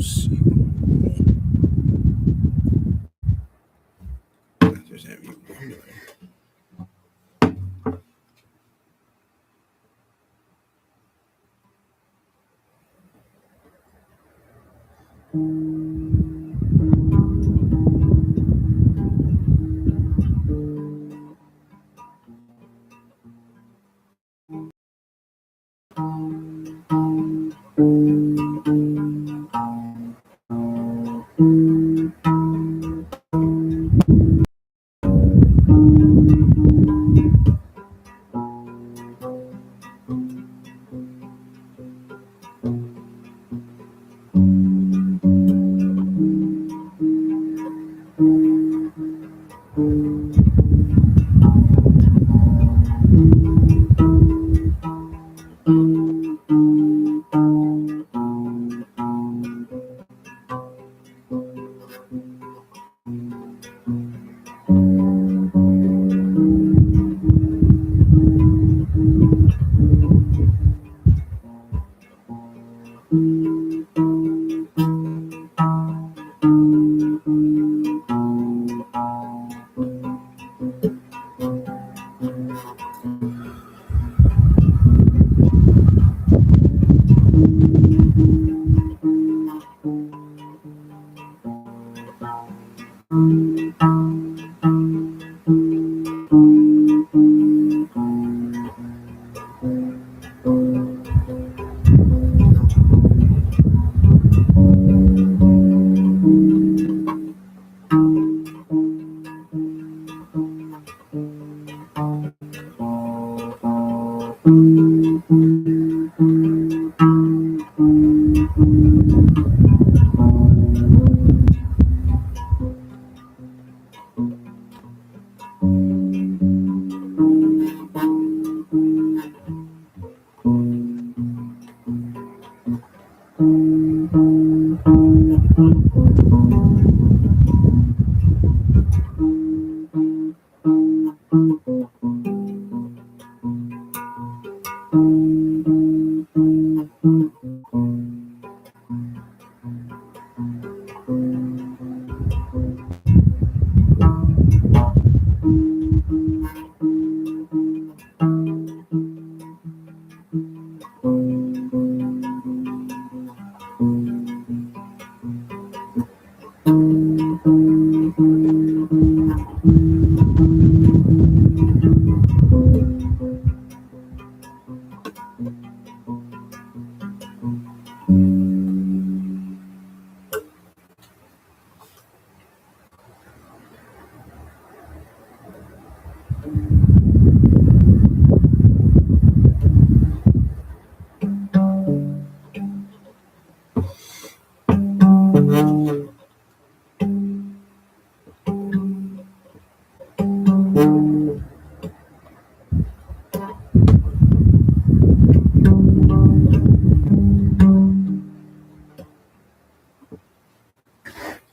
see. I just have you wondering.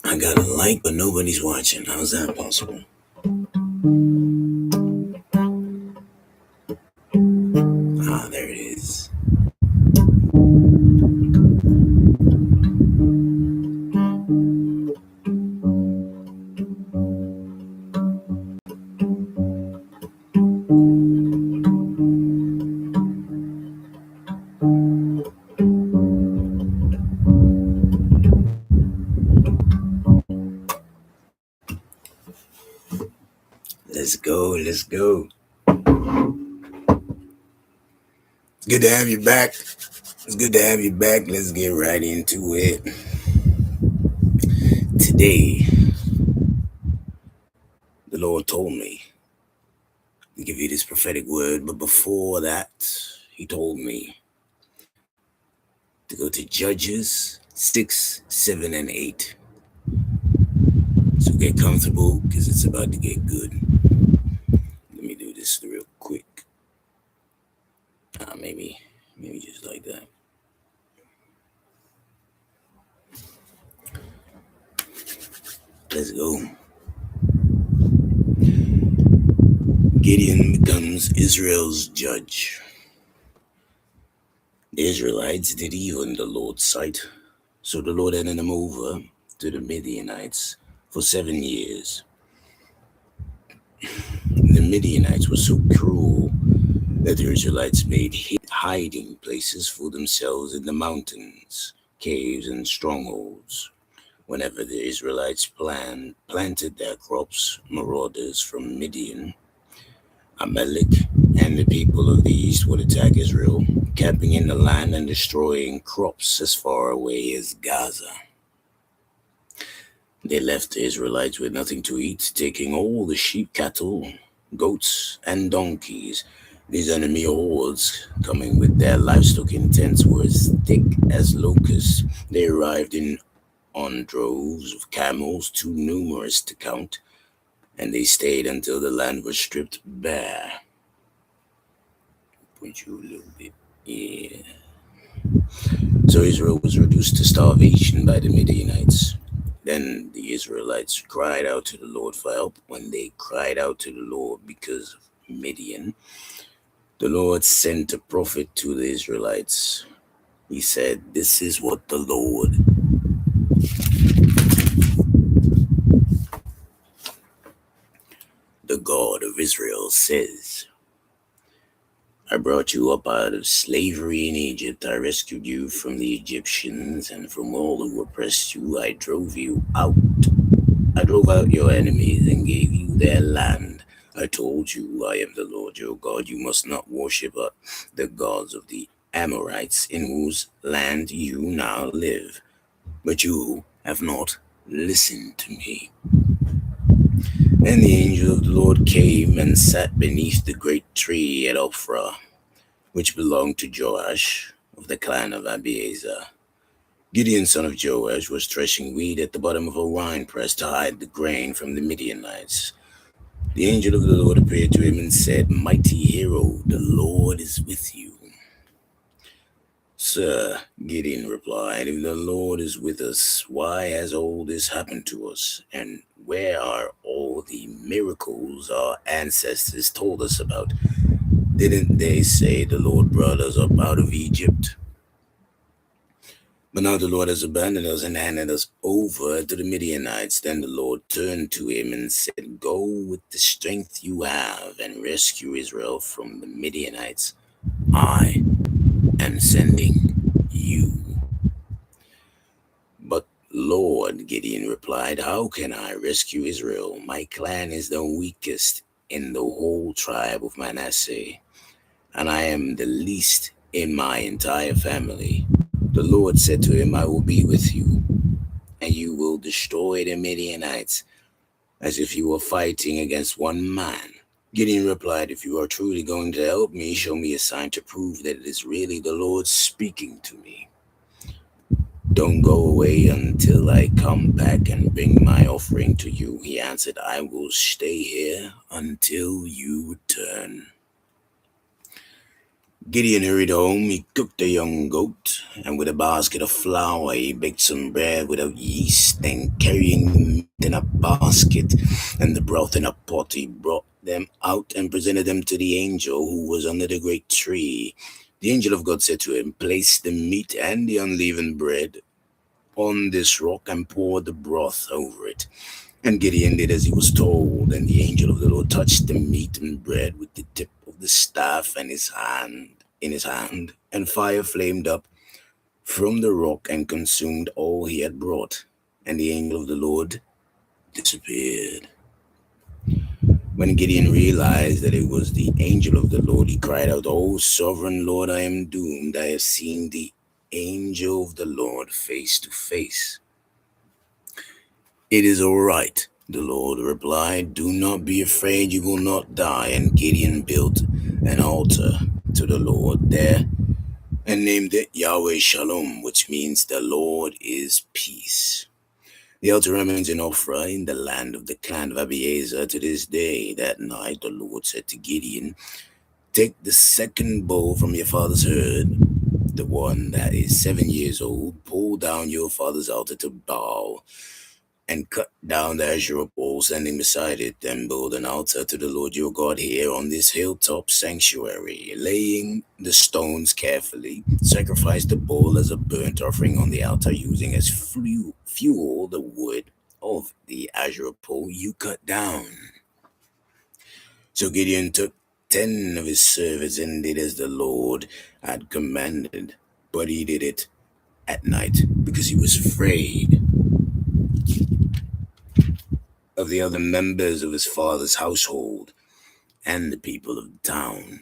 I got a like, but nobody's watching. How's that possible? Ah, there it is. Let's go. Let's go. It's good to have you back. It's good to have you back. Let's get right into it. Today, the Lord told me to give you this prophetic word, but before that, He told me to go to Judges 6, 7, and 8. So get comfortable because it's about to get good. Let me do this real quick. Maybe just like that. Let's go. Gideon becomes Israel's judge. The Israelites did evil in the Lord's sight, So the Lord handed them over to the Midianites for 7 years. The Midianites were so cruel that the Israelites made hiding places for themselves in the mountains, caves, and strongholds. Whenever the Israelites planted their crops, marauders from Midian, Amalek, and the people of the east would attack Israel, camping in the land and destroying crops as far away as Gaza. They left the Israelites with nothing to eat, taking all the sheep, cattle, goats, and donkeys. These enemy hordes, coming with their livestock in tents, were as thick as locusts. They arrived in on droves of camels, too numerous to count, and they stayed until the land was stripped bare. Point you a little bit. Yeah. So Israel was reduced to starvation by the Midianites. Then the Israelites cried out to the Lord for help. When they cried out to the Lord because of Midian, the Lord sent a prophet to the Israelites. He said, "This is what the Lord, the God of Israel, says. I brought you up out of slavery in Egypt. I rescued you from the Egyptians and from all who oppressed you. I drove you out. I drove out your enemies and gave you their land. I told you, I am the Lord your God. You must not worship the gods of the Amorites in whose land you now live. But you have not listened to me." And the angel of the Lord came and sat beneath the great tree at Ophrah, which belonged to Joash of the clan of Abiezer. Gideon, son of Joash, was threshing wheat at the bottom of a winepress to hide the grain from the Midianites. The angel of the Lord appeared to him and said, "Mighty hero, the Lord is with you." "Sir," Gideon replied, "if the Lord is with us, why has all this happened to us? And where are all the miracles our ancestors told us about? Didn't they say the Lord brought us up out of Egypt? But now the Lord has abandoned us and handed us over to the Midianites." Then the Lord turned to him and said, "Go with the strength you have and rescue Israel from the Midianites. I am sending you." "But Lord," Gideon replied, "how can I rescue Israel? My clan is the weakest in the whole tribe of Manasseh, and I am the least in my entire family." The Lord said to him, "I will be with you, and you will destroy the Midianites as if you were fighting against one man." Gideon replied, "If you are truly going to help me, show me a sign to prove that it is really the Lord speaking to me. Don't go away until I come back and bring my offering to you." He answered, "I will stay here until you return." Gideon hurried home. He cooked a young goat, and with a basket of flour, he baked some bread without yeast. Then, carrying the meat in a basket and the broth in a pot, he brought them out and presented them to the angel who was under the great tree. The angel of God said to him, "Place the meat and the unleavened bread on this rock and pour the broth over it." And Gideon did as he was told, and the angel of the Lord touched the meat and bread with the tip of the staff in his hand, and fire flamed up from the rock and consumed all he had brought, and the angel of the Lord disappeared. When Gideon realized that it was the angel of the Lord, he cried out, "Oh, sovereign Lord, I am doomed. I have seen the angel of the Lord face to face." "It is all right," the Lord replied. "Do not be afraid, you will not die." And Gideon built an altar to the Lord there and named it Yahweh Shalom, which means the Lord is peace. The altar remains in Ophrah in the land of the clan of Abiezer to this day. That night the Lord said to Gideon, "Take the second bull from your father's herd, the one that is 7 years old. Pull down your father's altar to Baal and cut down the Asherah pole standing beside it, and build an altar to the Lord your God here on this hilltop sanctuary, laying the stones carefully. Sacrifice the bull as a burnt offering on the altar, using as fuel the wood of the Asherah pole you cut down. So Gideon took 10 of his servants and did as the Lord had commanded, but he did it at night because he was afraid of the other members of his father's household and the people of the town.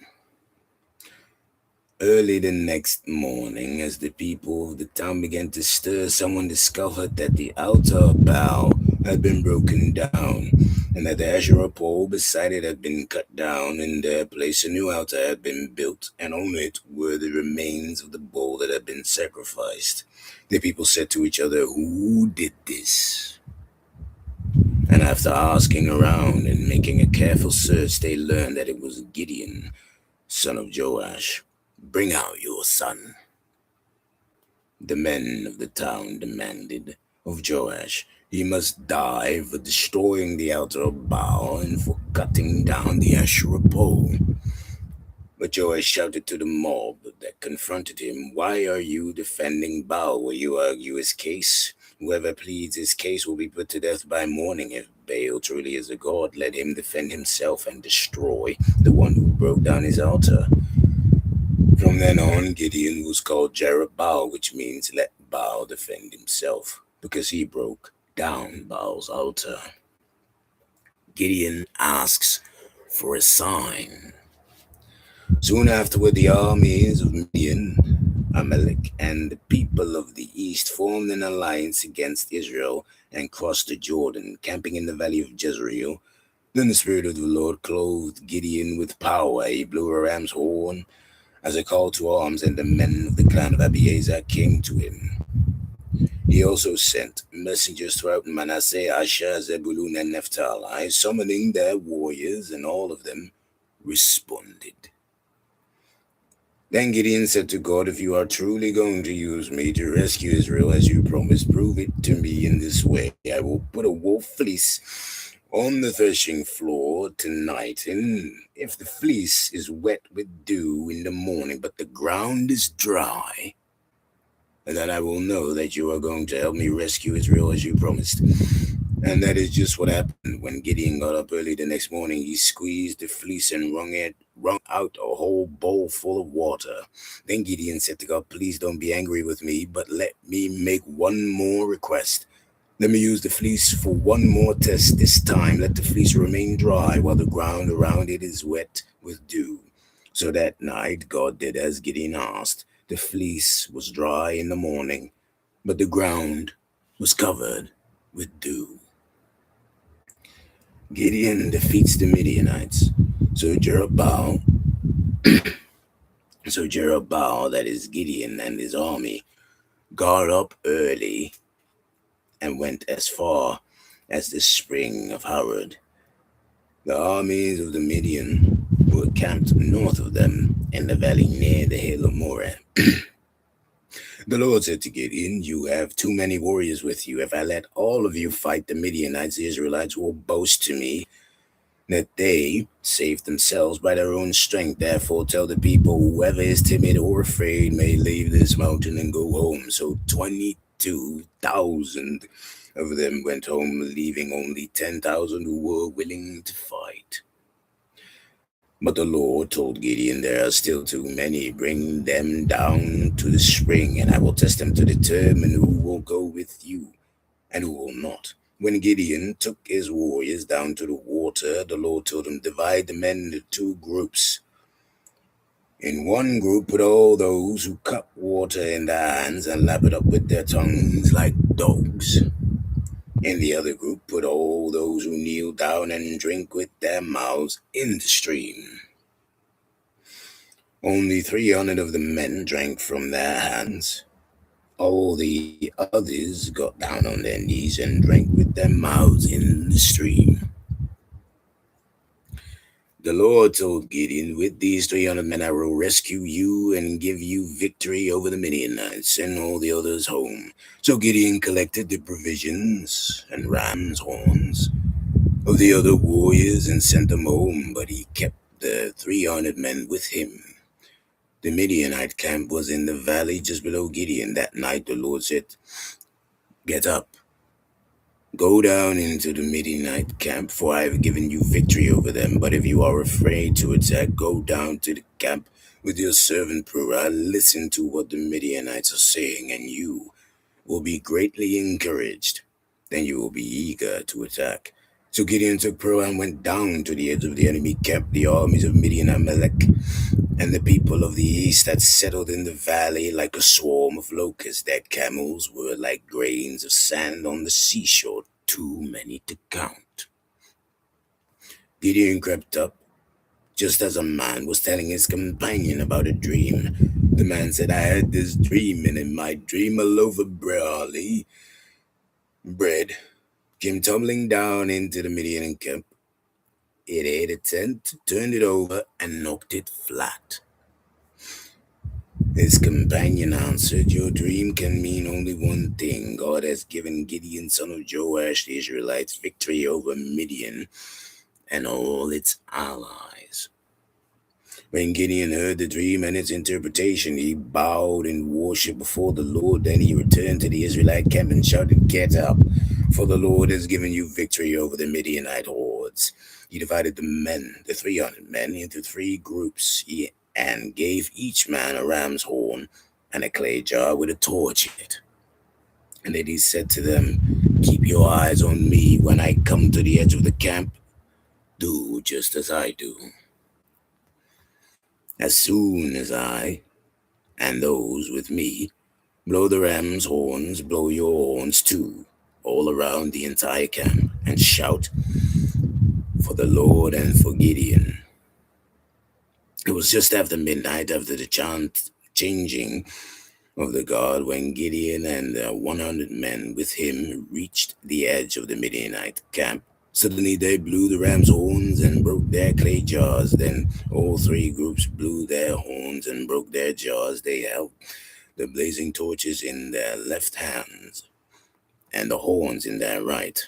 Early the next morning, as the people of the town began to stir, someone discovered that the altar of Baal had been broken down, and that the Asherah pole beside it had been cut down. In their place, a new altar had been built, and on it were the remains of the bull that had been sacrificed. The people said to each other, "Who did this?" And after asking around and making a careful search, they learned that it was Gideon, son of Joash. "Bring out your son," the men of the town demanded of Joash. "He must die for destroying the altar of Baal and for cutting down the Asherah pole." But Joash shouted to the mob that confronted him, "Why are you defending Baal? Will you argue his case? Whoever pleads his case will be put to death by morning. If Baal truly is a god, let him defend himself and destroy the one who broke down his altar." From then on, Gideon was called Jerubbaal, which means "let Baal defend himself," because he broke down Baal's altar. Gideon asks for a sign. Soon afterward, the armies of Midian, Amalek, and the people of the east formed an alliance against Israel and crossed the Jordan, camping in the valley of Jezreel. Then the Spirit of the Lord clothed Gideon with power. He blew a ram's horn as a call to arms, and the men of the clan of Abiezer came to him. He also sent messengers throughout Manasseh, Asher, Zebulun, and Naphtali, summoning their warriors, and all of them responded. Then Gideon said to God, "If you are truly going to use me to rescue Israel as you promised, prove it to me in this way. I will put a wool fleece on the threshing floor tonight, and if the fleece is wet with dew in the morning, but the ground is dry, then I will know that you are going to help me rescue Israel as you promised." And that is just what happened. When Gideon got up early the next morning, he squeezed the fleece and wrung out a whole bowl full of water. Then Gideon said to God, "Please don't be angry with me, but let me make one more request. Let me use the fleece for one more test. This time, let the fleece remain dry while the ground around it is wet with dew." So that night, God did as Gideon asked. The fleece was dry in the morning, but the ground was covered with dew. Gideon defeats the Midianites. So Jerubbaal, that is Gideon and his army, got up early and went as far as the spring of Harod. The armies of the Midian were camped north of them in the valley near the hill of Moreh. The Lord said to Gideon, "You have too many warriors with you. If I let all of you fight the Midianites, the Israelites will boast to me that they saved themselves by their own strength. Therefore, tell the people, whoever is timid or afraid may leave this mountain and go home." So 22,000 of them went home, leaving only 10,000 who were willing to fight. But the Lord told Gideon, "There are still too many. Bring them down to the spring, and I will test them to determine who will go with you and who will not." When Gideon took his warriors down to the water, the Lord told him, "Divide the men into two groups. In one group, put all those who cup water in their hands and lap it up with their tongues like dogs. In the other group, put all those who kneel down and drink with their mouths in the stream." Only 300 of the men drank from their hands. All the others got down on their knees and drank with their mouths in the stream. The Lord told Gideon, with these 300 men I will rescue you and give you victory over the Midianites and all the others home. So Gideon collected the provisions and ram's horns of the other warriors and sent them home, but he kept the 300 men with him. The Midianite camp was in the valley just below Gideon. That night the Lord said, get up, go down into the Midianite camp, for I have given you victory over them. But if you are afraid to attack, go down to the camp with your servant Purah. Listen to what the Midianites are saying, and you will be greatly encouraged. Then you will be eager to attack. So Gideon took Purah and went down to the edge of the enemy camp. The armies of Midian, Amalek, and the people of the east had settled in the valley like a swarm of locusts. Their camels were like grains of sand on the seashore, too many to count. Gideon crept up just as a man was telling his companion about a dream. The man said, I had this dream, and in my dream a loaf of bread came tumbling down into the Midian camp. It ate a tent, turned it over, and knocked it flat. His companion answered, your dream can mean only one thing. God has given Gideon, son of Joash, the Israelites, victory over Midian and all its allies. When Gideon heard the dream and its interpretation, he bowed in worship before the Lord. Then he returned to the Israelite camp and shouted, get up, for the Lord has given you victory over the Midianite hordes. He divided the men, the 300 men, into 3 groups and gave each man a ram's horn and a clay jar with a torch in it. And then he said to them, keep your eyes on me when I come to the edge of the camp. Do just as I do. As soon as I and those with me blow the ram's horns, blow your horns too, all around the entire camp, and shout for the Lord and for Gideon. It was just after midnight, after the changing of the guard, when Gideon and the 100 men with him reached the edge of the Midianite camp. Suddenly they blew the ram's horns and broke their clay jars. Then all 3 groups blew their horns and broke their jars. They held the blazing torches in their left hands and the horns in their right.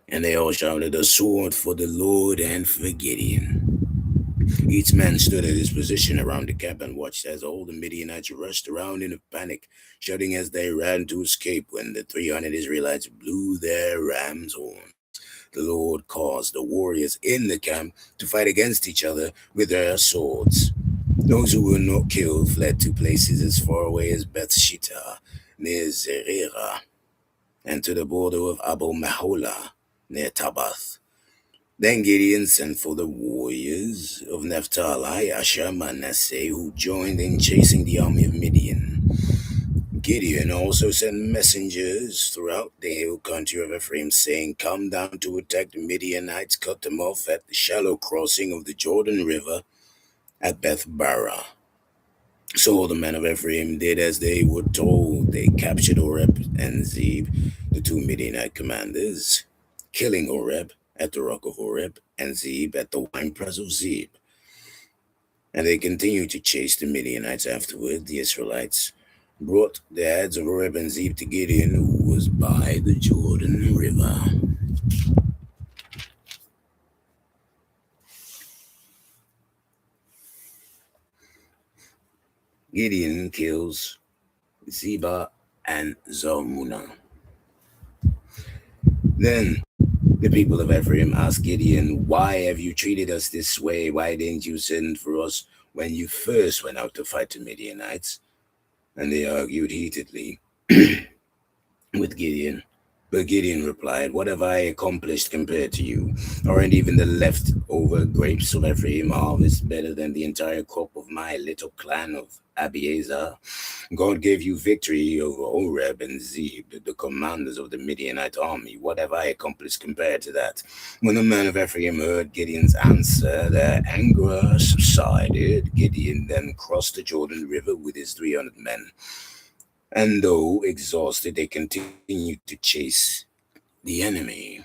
And they all shouted, a sword for the Lord and for Gideon. Each man stood at his position around the camp and watched as all the Midianites rushed around in a panic, shouting as they ran to escape. When the 300 Israelites blew their ram's horns, the Lord caused the warriors in the camp to fight against each other with their swords. Those who were not killed fled to places as far away as Bethshittah, near Zerera, and to the border of Abel Mahola, near Tabath. Then Gideon sent for the warriors of Naphtali, Asher, Manasseh, who joined in chasing the army of Midian. Gideon also sent messengers throughout the hill country of Ephraim, saying, come down to attack the Midianites, cut them off at the shallow crossing of the Jordan River at Beth Barah. So the men of Ephraim did as they were told. They captured Oreb and Zeb, the 2 Midianite commanders, killing Oreb at the rock of Oreb and Zeb at the winepress of Zeb. And they continued to chase the Midianites afterward. The Israelites brought the heads of Oreb and Zeb to Gideon, who was by the Jordan River. Gideon kills Zebah and Zalmunna. Then the people of Ephraim asked Gideon, why have you treated us this way? Why didn't you send for us when you first went out to fight the Midianites? And they argued heatedly with Gideon. But Gideon replied, what have I accomplished compared to you? Aren't even the leftover grapes of Ephraim harvest better than the entire crop of my little clan of Abiezer? God gave you victory over Oreb and Zeb, the commanders of the Midianite army. What have I accomplished compared to that? When the men of Ephraim heard Gideon's answer, their anger subsided. Gideon then crossed the Jordan River with his 300 men. And though exhausted, they continued to chase the enemy.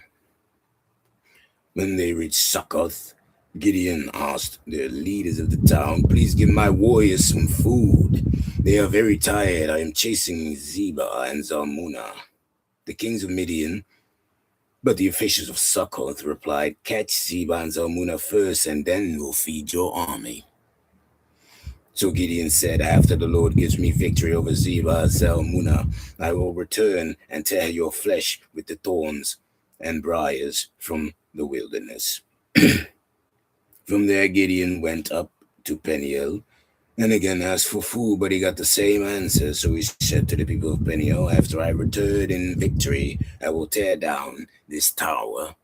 When they reached Succoth, Gideon asked the leaders of the town, "Please give my warriors some food. They are very tired. I am chasing Zebah and Zalmunna, the kings of Midian." But the officials of Succoth replied, "Catch Zebah and Zalmunna first, and then we'll feed your army." So Gideon said, "After the Lord gives me victory over Zebah and Zalmunna, I will return and tear your flesh with the thorns and briars from the wilderness." From there, Gideon went up to Peniel and again asked for food, but he got the same answer. So he said to the people of Peniel, "After I return in victory, I will tear down this tower."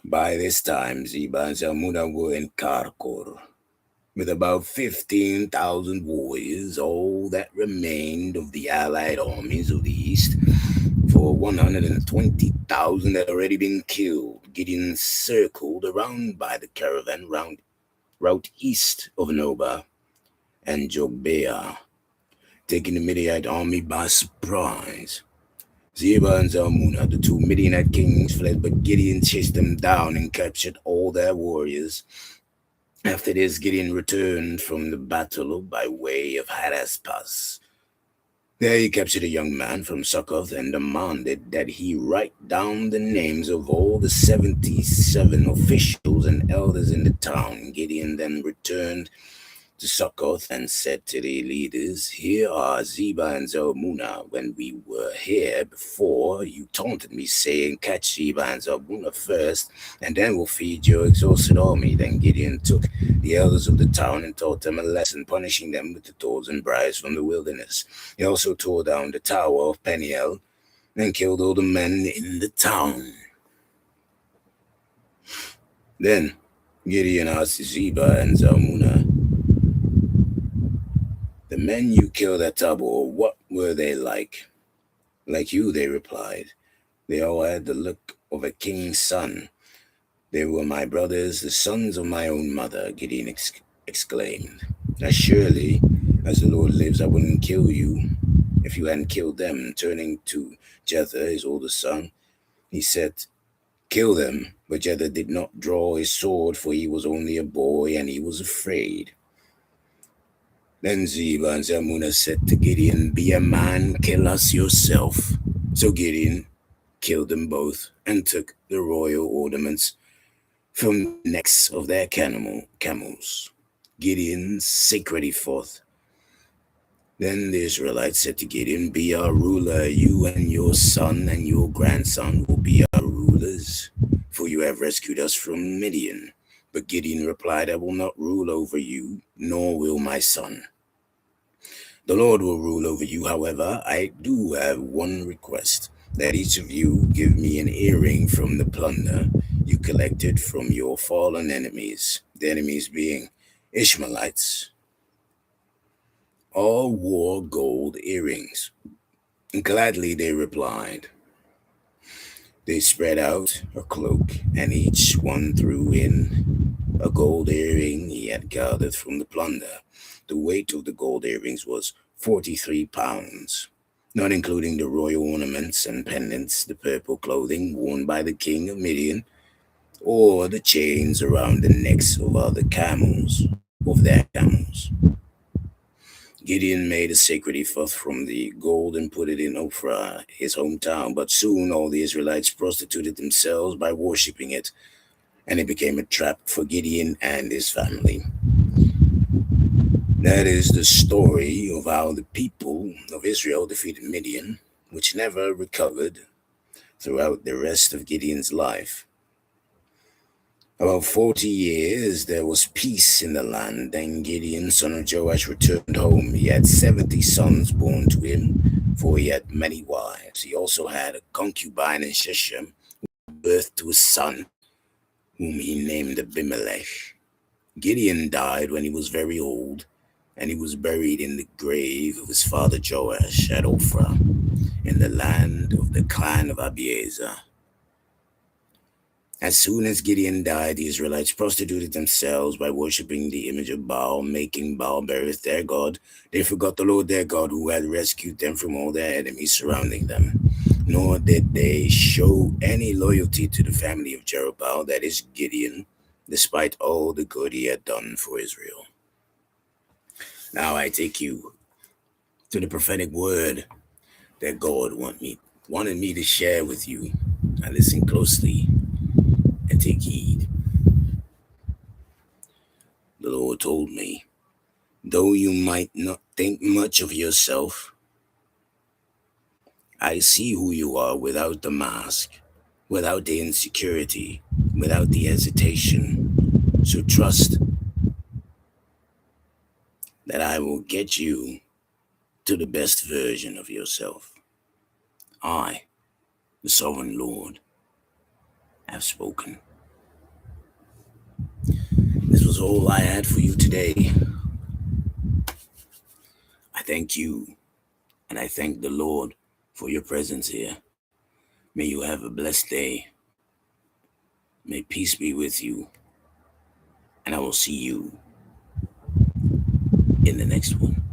By this time, Zebah and Zalmunna were in Karkor, with about 15,000 warriors, all that remained of the allied armies of the east. For 120,000 had already been killed. Gideon circled around by the caravan route east of Noba and Jogbeah, taking the Midianite army by surprise. Zebah and Zalmunna, the two Midianite kings, fled, but Gideon chased them down and captured all their warriors. After this, Gideon returned from the battle by way of Hadaspah. There he captured a young man from Succoth and demanded that he write down the names of all the 77 officials and elders in the town. Gideon then returned to Succoth and said to the leaders, "Here are Zebah and Zalmunna. When we were here before, you taunted me, saying, 'Catch Zebah and Zalmunna first, and then we'll feed your exhausted army.'" Then Gideon took the elders of the town and taught them a lesson, punishing them with the thorns and briars from the wilderness. He also tore down the tower of Peniel and killed all the men in the town. Then Gideon asked Zebah and Zalmunna, "The men you killed at Tabor, what were they like?" "Like you," they replied. "They all had the look of a king's son. They were my brothers, the sons of my own mother," Gideon exclaimed. "As surely as the Lord lives, I wouldn't kill you if you hadn't killed them." Turning to Jether, his oldest son, he said, "Kill them." But Jether did not draw his sword, for he was only a boy and he was afraid. Then Zebah and Zalmunna said to Gideon, "Be a man, kill us yourself." So Gideon killed them both and took the royal ornaments from the necks of their camels. Gideon's sacred ephod. Then the Israelites said to Gideon, "Be our ruler. You and your son and your grandson will be our rulers, for you have rescued us from Midian." But Gideon replied, "I will not rule over you, nor will my son. The Lord will rule over you. However, I do have one request, that each of you give me an earring from the plunder you collected from your fallen enemies," the enemies being Ishmaelites. All wore gold earrings. Gladly they replied. They spread out a cloak, and each one threw in a gold earring he had gathered from the plunder. The weight of the gold earrings was 43 pounds, not including the royal ornaments and pendants, the purple clothing worn by the king of Midian, or the chains around the necks of their camels. Gideon made a sacred ephod from the gold and put it in Ophrah, his hometown, but soon all the Israelites prostituted themselves by worshipping it, and it became a trap for Gideon and his family. That is the story of how the people of Israel defeated Midian, which never recovered throughout the rest of Gideon's life. About 40 years there was peace in the land. Then Gideon, son of Joash, returned home. He had 70 sons born to him, for he had many wives. He also had a concubine in Shechem, who gave birth to a son, whom he named Abimelech. Gideon died when he was very old, and he was buried in the grave of his father Joash at Ophrah, in the land of the clan of Abiezer. As soon as Gideon died, the Israelites prostituted themselves by worshipping the image of Baal, making Baal-berith their god. They forgot the Lord their God, who had rescued them from all their enemies surrounding them. Nor did they show any loyalty to the family of Jerubbaal, that is Gideon, despite all the good he had done for Israel. Now I take you to the prophetic word that God wanted me to share with you. Now listen closely and take heed. The Lord told me, though you might not think much of yourself, I see who you are without the mask, without the insecurity, without the hesitation. So trust that I will get you to the best version of yourself. I, the sovereign Lord, have spoken. This was all I had for you today. I thank you and I thank the Lord for your presence here. May you have a blessed day. May peace be with you. And I will see you in the next one.